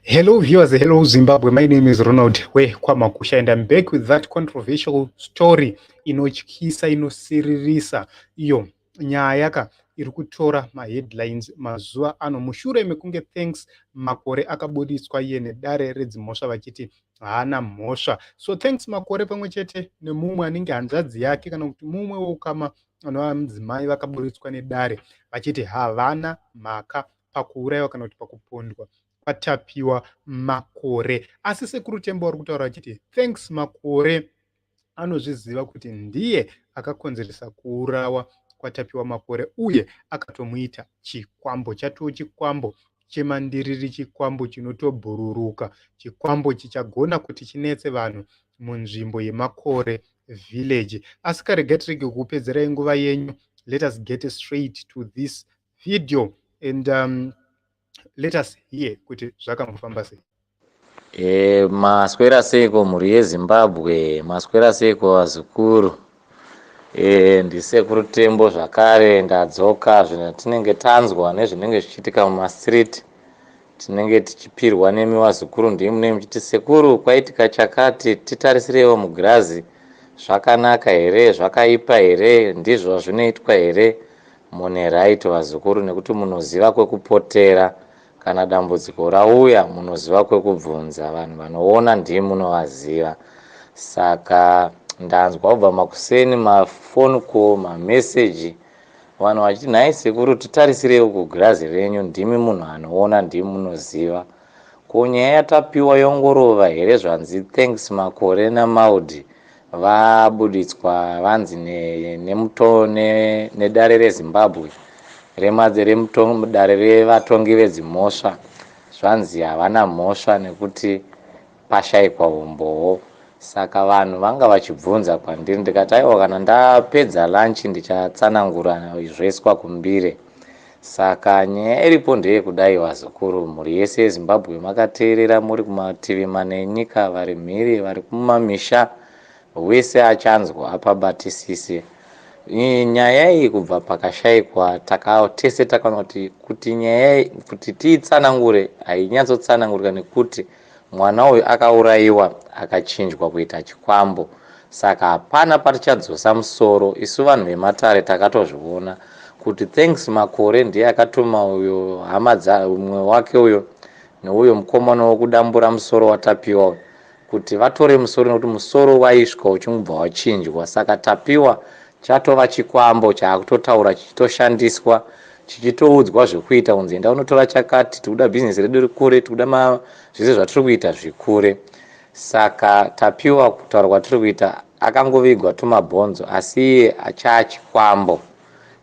Hello viewers, hello Zimbabwe. My name is Ronald Kwamakusha and I'm back with that controversial story inotyisa inosiririsa iyo nyaya iri kutora maheadlines mazuva ano mushure mekunge Thanks Makore akabuditswa iye nedare redzimhosva vachiti haana mhosva. So Thanks Makore pamwe chete nemumwe anenge hanzvadzi yake kana kuti mumwe weukama anova mudzimai vakabuditswa nedare vachiti havana mhaka pakuurayiwa kana kuti pakupondwa waTapiwa Makore. Asi Sekuru Tembo vari kutaura achiti Thanks Makore anozviziva kuti ndiye akakonzeresa kuurawa kwaTapiwa Makore uye akatomuita chikwambo. Chatoo chikwambo chemandiriri, chikwambo chinotobhururuka, chikwambo chichagona kuti chinetse vanhu munzvimbo yeMakore village. Asi karegatirege kupedzerai nguva yenyu. Let us get straight to this video and let us hear kuti zvakambofamba sei. Maswera seiko mhuri yeZimbabwe, maswera seiko vazukuru. Ndisekuru Tembo zvakare ndadzoka zvatinenge tanzwa nezvinenge zvichiitika mumastreet. Tinenge tichipirwa nemi vazukuru ndimune muchiti sekuru kwaitika chakati, titarisirewo mugirazi. Zvakanaka here, zvakaipa here, ndizvo zvinoitwa here. Mune right vazukuru nekuti munoziva kwekupotera. Kana dambudziko rauya munoziva kwekubvunza, vanhu vanoona ndimi munovaziva. Saka ndanzwa kubva makuseni mafoni call, mameseji, vanhu vachiti nhai sekuru titarisirewo kugirazi renyu, ndimi munhu anoona, ndimi munoziva. Ko nyaya yaTapiwa yongorova here zvanzi Thanks Makore naMaudhi vabuditswa vanzi nedare reZimbabwe dare revatongi vedzimhosva, zvanzi havana mhosva nekuti pashayikwa umbowo. Saka vanhu vanga vachibvunza kwandiri, ndikati aiwa kana ndapedza lunch ndichatsanangura zvoiswa kuMbire. Saka nyaya iripo ndeyekudai vazukuru, mhuri yese yeZimbabwe makateerera, muri kumativi mana enyika, vari mhiri, vari kumamisha, wese achanzwa apabatisise. Nyaya iyi kubva pakashayikwa tese takaona kuti nyaya kuti tiitsanangure hainyatsotsangurika nekuti mwana uyu akaurayiwa akachinjwa kuita chikwambo. Saka hapana patichadzosa musoro. Isu vanhu vematare takatozviona kuti Thanks Makore ndiye akatuma uyo hama umwe wake uyo neuyo mukomana wokudambura musoro waTapiwa kuti vatore musoro nekuti musoro waisvika uchingobva wachinjwa. Saka Tapiwa chatova chikwambo chaakutotaura chichitoshandiswa chichitoudzwa zvekuita kunzi enda unotora chakati, tikuda bhizinesi redu rikure, tikuda zvese zvatiri kuita zvikure. Saka Tapiwa kutaura kwatiri kuita akangovigwa tumabhonzo, asi iye achaachikwambo.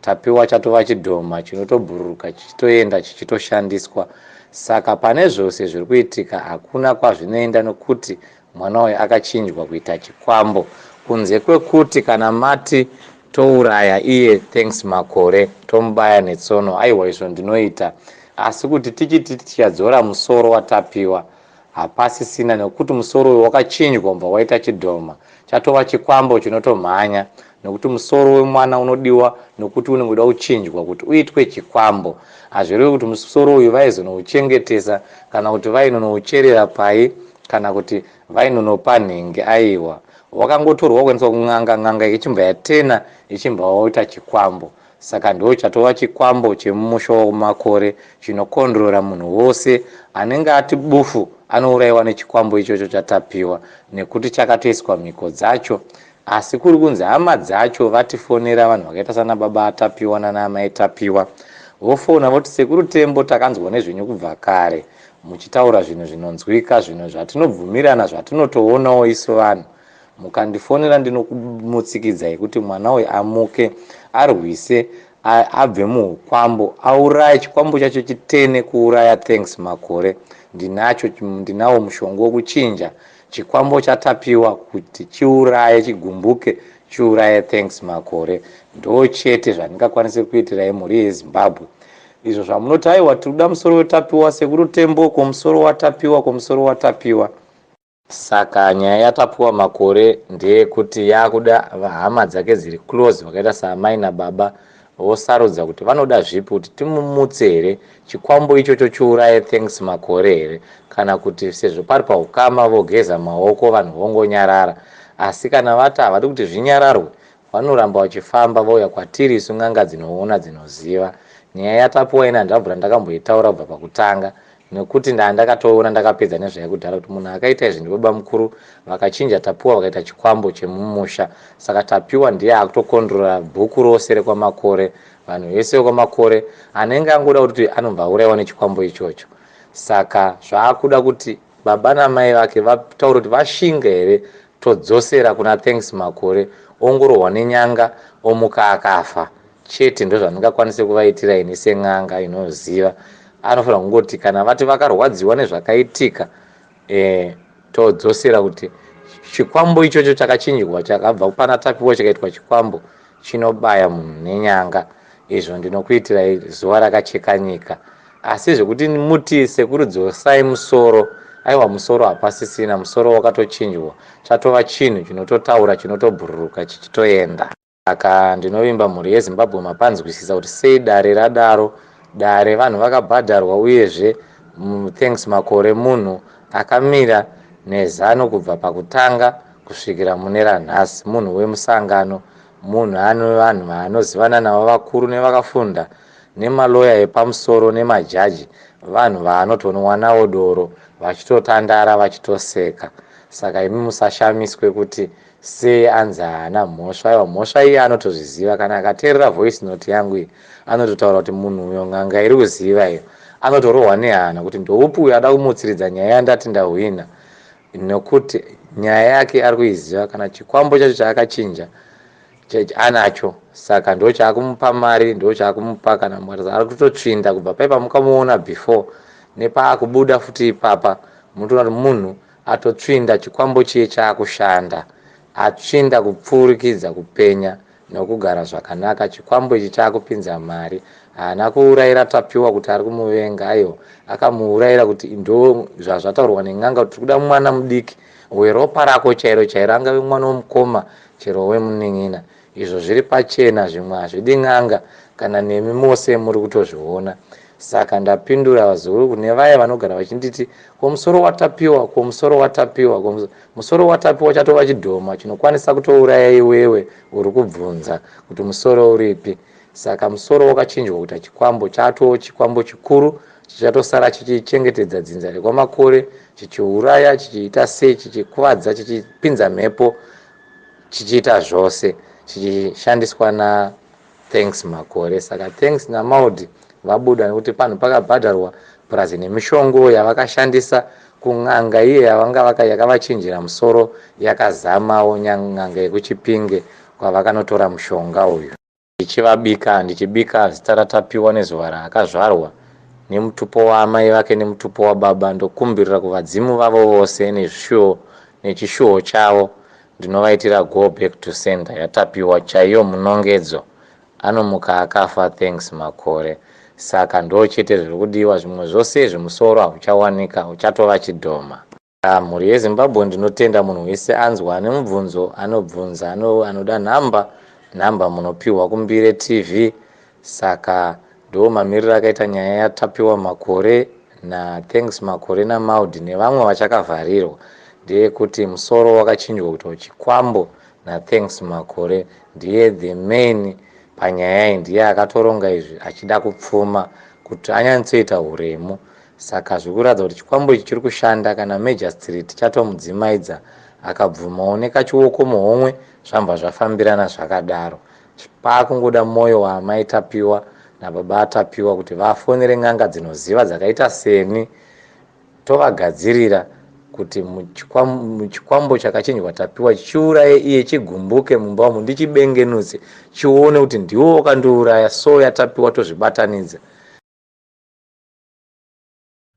Tapiwa chatova chidhoma chinotobhururuka chichitoenda chichitoshandiswa. Saka pane zvose zviri kuitika hakuna kwazvinoenda nekuti mwana uyu akachinjwa kuita chikwambo, kunze kwekuti kana mati touraya iye Thanks Makore tomubaya netsono, aiwa izvo ndinoita. Asi kuti tichiti tichadzora musoro waTapiwa hapasisina, nekuti musoro uyu wakachinjwa mbva waita chidhoma, chatova chikwambo chinotomhanya, nekuti musoro wemwana unodiwa nekuti unenge uda kuchinjwa kuti uitwe chikwambo. Hazvirevi kuti musoro uyu vaizonouchengetesa kana kuti vainonoucherera pai kana kuti vainonopa nhingi, aiwa wakangotorwa kuendeswa kun'anga, n'anga ichimbva yatena ichimbva waita chikwambo. Saka ndo chatova chikwambo chemumusha waMakore chinokondrora munhu wose anenge ati bufu anourayiwa nechikwambo ichocho chaTapiwa nekuti chakatoiswa mhiko dzacho. Asi kuri kunzi hama dzacho vatifonera, vanhu vakaita sana baba aTapiwa nana Tapiwa vofona voti Sekuru Tembo takanzwa nezvenyu kubva kare muchitaura zvinhu zvinonzwika, zvinhu zvatinobvumirana, zvatinotoonawo isu vanhu. Mukandifonera ndinokumutsikidzai kuti mwana uyu amuke arwise, abve muukwambo, auraye chikwambo chacho chitene kuuraya Thanks Makore. Ndinawo mushongo wokuchinja chikwambo chaTapiwa kuti chiuraye, chigumbuke, chiuraye Thanks Makore. Ndo chete zvandingakwanise kuitirai mhuri yeZimbabwe. Izvo zvamunoti aiwa tikuda musoro weTapiwa, Sekuru Tembo komusoro waTapiwa, komusoro waTapiwa. Saka nyaya yaTapiwa Makore ndeyekuti yakuda hama dzake dziri close vakaita saamai nababa vosarudza kuti vanoda zvipi kuti timumutse here, chikwambo ichocho chiuraye Thanks Makore here, kana kuti sezvo pari paukama vogeza maoko vanhu vongonyarara. Asi kana vati havadi kuti zvinyararwe, vanoramba vachifamba vauya kwatiri isu n'anga dzinoona dzinoziva. Nyaya yaTapiwa ina handabvura ndakamboitaura kubva pakutanga, nekuti ndandakatoona ndakapedza nezvayakudhara kuti munhu akaita izvi ndibaba mukuru, vakachinja Tapiwa vakaita chikwambo chemumusha. Saka Tapiwa ndiye akutokondrora bhuku rose rekwaMakore, vanhu vese vekwaMakore anenge angoda kuti anobva aurayiwa nechikwambo ichocho. Saka zvaakuda kuti baba namai vake vataura kuti vashinga here todzosera kuna Thanks Makore, ongororwa nenyanga, omuka akafa chete. Ndo zvandingakwanise kuvaitira ini sen'anga inoziva. Anofanira kungoti kana vati vakarwadziwa nezvakaitika, todzosera kuti chikwambo ichocho chakachinjwa chakabva pana Tapiwa chikaitwa chikwambo chinobaya munhu nenyanga. Izvo ndinokuitirai zuva rakacheka nyika. Asi zvekuti muti sekuru dzosai musoro, aiwa musoro hapasisina, musoro wakatochinjwa, chatova chinhu chinototaura chinotobhururuka chichitoenda. Saka ndinovimba mhuri yeZimbabwe mapanzwisisa kuti sei dare radaro, dare vanhu vakabhadharwa, uyezve Thanks Makore munhu akamira nezano kubva pakutanga kusvikira mune ranhasi, munhu wemusangano, munhu ane vanhu vaanozivana navo vakuru nevakafunda, nemaloya epamusoro nemajaji, vanhu vaanotonwa nawo doro vachitotandara vachitoseka. Saka imi musashamiswe kuti sei anzi haana mhosva. Aiwa, mhosva iye anotozviziva. Kana akateerera voice note yangu iyi anototaura kuti munhu uyo n'anga iri kuziva iyo anotorohwa nehana kuti ndoupi uyo ada kumutsiridza nyaya yandati ndahwina, nekuti nyaya yake ari kuiziva. Kana chikwambo chacho chaakachinja anacho, saka ndo chaakumupa mari, ndo chaakumupa. Kana ari kutotsvinda kubva paipa mukamuona before nepaakubuda futi ipapa, munotoona kuti munhu atotsvinda chikwambo chiye chaakushanda, atsvinda kupfurikidza kupenya nokugara zvakanaka. Chikwambo ichi chaakupinza mari. Haana kuurayira Tapiwa kuti ari kumuvenga, aiwa, akamuurayira kuti ndo zvazvataurwa nen'anga kuti kuda mwana mudiki weropa rako chairo chairo, angave mwana womukoma chero wemunin'ina. Izvo zviri pachena, zvimwe hazvidi n'anga, kana nemi mose muri kutozviona. Saka ndapindura vazuru kune vaya vanogara vachinditi kumusoro waTapiwa, kumusoro waTapiwa, musoro waTapiwa chatova chidhoma chinokwanisa kutouraya iwewe uri kubvunza kuti musoro uripi. Saka musoro wakachinjwa kuita chikwambo, chatoo chikwambo chikuru chichatosara chichichengetedza dzinza rekwaMakore, chichiuraya, chichiita sei, chichikuvadza, chichipinza mhepo, chichiita zvose, chichishandiswa naThanks Makore. Saka Thanks naMaudi vabuda nekuti panhu pakabhadharwa purazi nemishongo yavakashandisa kun'anga iye yakavachinjira musoro, yakazamawo n'anga yekuChipinge kwavakanotora mushonga uyu. Ndichibika zita raTapiwa nezuva raakazvarwa, nemutupo waamai vake nemutupo wababa, ndokumbirira kuvadzimu vavo vose nechishuwo chavo. Ndinovaitira go back to center yaTapiwa chaiyo munongedzo. Anomuka akafa Thanks Makore. Saka ndo chete zviri kudiwa, zvimwe zvose zvemusoro hauchawanika, uchatova chidhoma. Mhuri yeZimbabwe ndinotenda munhu wese anzwa ane mubvunzo anobvunza, anoda nhamba munopiwa kuMbire TV. Saka ndo mamiriro akaita nyaya yaTapiwa Makore naThanks Makore naMaudi nevamwe vachakavharirwa, ndeyekuti musoro wakachinjwa kuti chikwambo naThanks Makore ndiye the main panyaya iyi, ndiye akatoronga izvi achida kupfuma kuti anyatsoita uremu. Saka zvikuratidza kuti chikwambo ichi chiri kushanda. Kana Major Street chatomudzimaidza akabvumawo nekachioko muhomwe, zvamba zvafambirana zvakadaro. Paakungoda mwoyo waamai Tapiwa nababa aTapiwa kuti vafonere n'anga dzinoziva dzakaita seni, tovagadzirira kuti muchikwambo chakachinjwa Tapiwa chiuraye iye, chigumbuke mumba umu, ndichibengenutse, chione kuti ndiwo wakandiuraya, so yaTapiwa tozvibatanidza.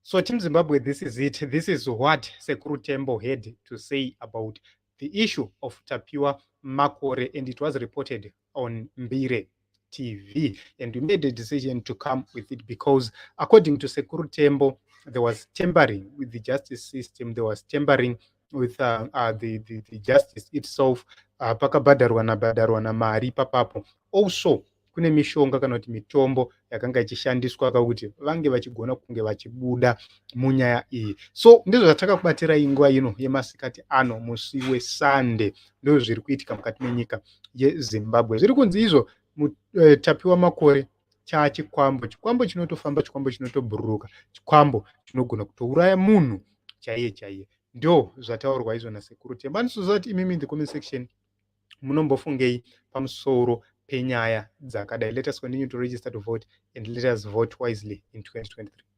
So Team Zimbabwe, this is it. This is what Sekuru Tembo had to say about the issue of Tapiwa Makore, and it was reported on Mbire TV. And we made a decision to come with it because, according to Sekuru Tembo, there was tampering with the justice system. There was tampering with the justice itself. Pakabhadharwa na mari papapo. Also, kune mishonga kana kuti mitombo yakanga ichishandiswa kuti vange vachigona kunge vachibuda munyaya iyi. So ndizvo zvatakakubatira nguva ino yemasikati ano, musi weSunday. Ndizvo zviri kuitika mukati menyika yeZimbabwe. Zviri kunzi izvo Tapiwa Makore chachikwambo, chikwambo chinotofamba, chikwambo chinotobhururuka, chikwambo chinogona kutouraya munhu chaiye chaiye. Ndo zvataurwa izvo naSekuru Tembo. Andisizoziva kuti imimi in the comment section munombofungei pamusoro penyaya dzakadai. Let us continue to register to vote and let us vote wisely in 2023.